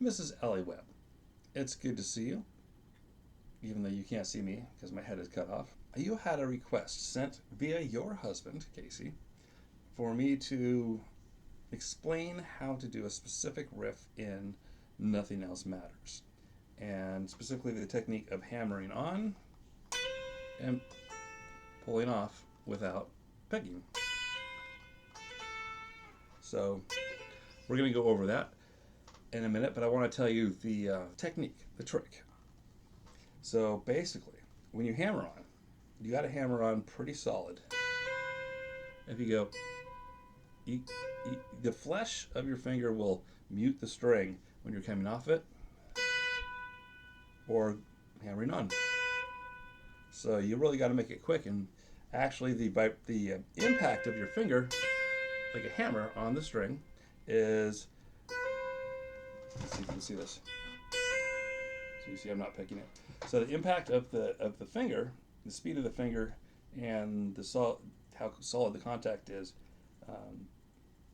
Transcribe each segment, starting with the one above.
Mrs. Ellie Webb, it's good to see you, even though you can't see me because my head is cut off. You had a request sent via your husband, Casey, for me to explain how to do a specific riff in Nothing Else Matters, and specifically the technique of hammering on and pulling off without picking. So we're going to go over that in a minute, but I want to tell you the technique, the trick. So basically, when you hammer on, you got to hammer on pretty solid. If you go, the flesh of your finger will mute the string when you're coming off it or hammering on. So you really got to make it quick, and actually the impact of your finger, like a hammer on the string, is, let's see if you can see this. So you see I'm not picking it. So the impact of the finger, the speed of the finger, and how solid the contact is,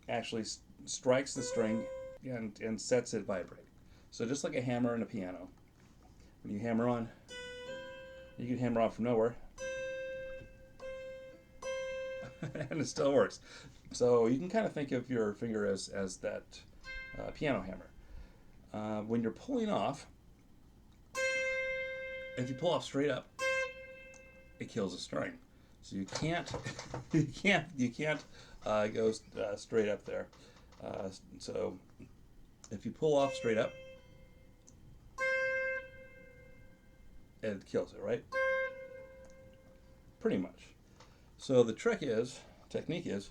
actually strikes the string and sets it vibrating. So just like a hammer in a piano, when you hammer on, you can hammer on from nowhere, and it still works. So you can kind of think of your finger as that piano hammer. When you're pulling off, if you pull off straight up, it kills the string. So you can't go straight up there. So if you pull off straight up, it kills it, right? Pretty much. So the technique is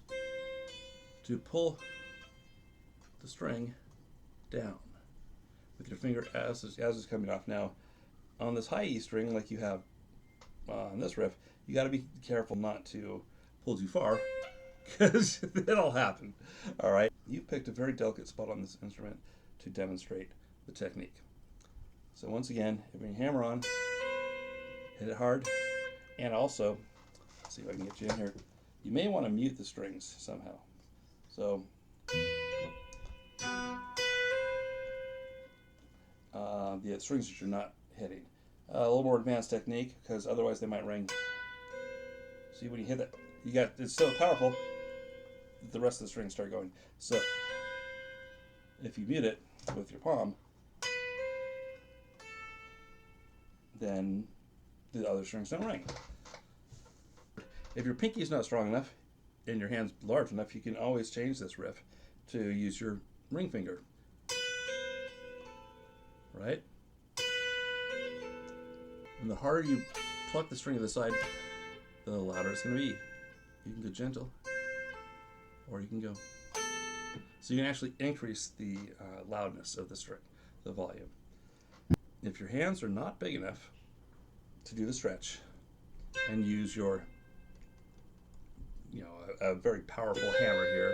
to pull the string down with your finger as it's coming off. Now, on this high E string, like you have on this riff, you got to be careful not to pull too far, because it'll happen. All right, you picked a very delicate spot on this instrument to demonstrate the technique. So once again, if you hammer on, hit it hard, and also, let's see if I can get you in here. You may want to mute the strings somehow. So the strings that you're not hitting. A little more advanced technique, because otherwise they might ring. See, when you hit it, it's so powerful that the rest of the strings start going. So if you mute it with your palm, then the other strings don't ring. If your pinky is not strong enough and your hand's large enough, you can always change this riff to use your ring finger. Right? And the harder you pluck the string to the side, the louder it's going to be. You can go gentle, or you can go. So you can actually increase the loudness of the string, the volume. If your hands are not big enough to do the stretch and use your, a very powerful hammer here,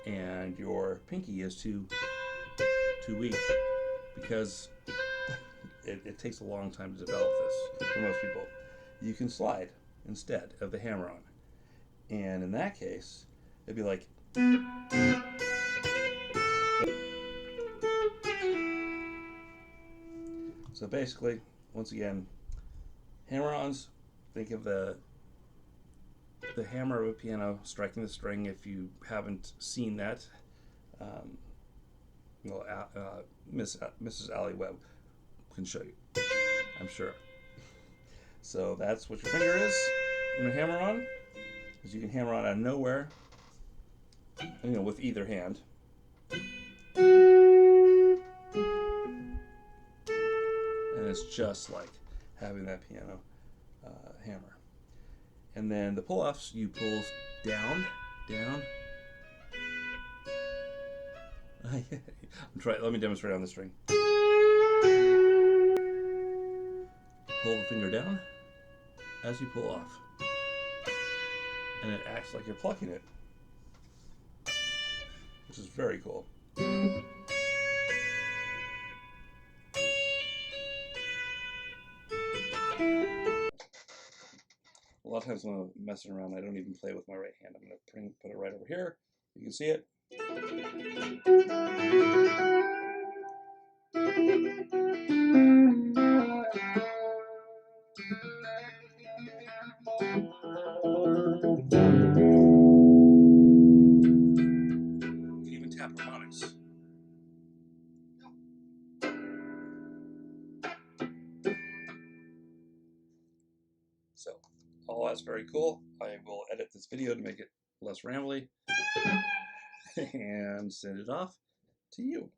and your pinky is too weak, because it takes a long time to develop this for most people, you can slide instead of the hammer on. And in that case, it'd be like, so basically, once again, hammer-ons, think of the hammer of a piano striking the string. If you haven't seen that, Mrs. Ellie Webb can show you, I'm sure. So that's what your finger is when you hammer on, because you can hammer on out of nowhere, with either hand. And it's just like having that piano hammer. And then the pull-offs, you pull down. Let me demonstrate on the string. Pull the finger down as you pull off, and it acts like you're plucking it, which is very cool. A lot of times when I'm messing around, I don't even play with my right hand. I'm going to put it right over here. You can see it. Well, that's very cool. I will edit this video to make it less rambly and send it off to you.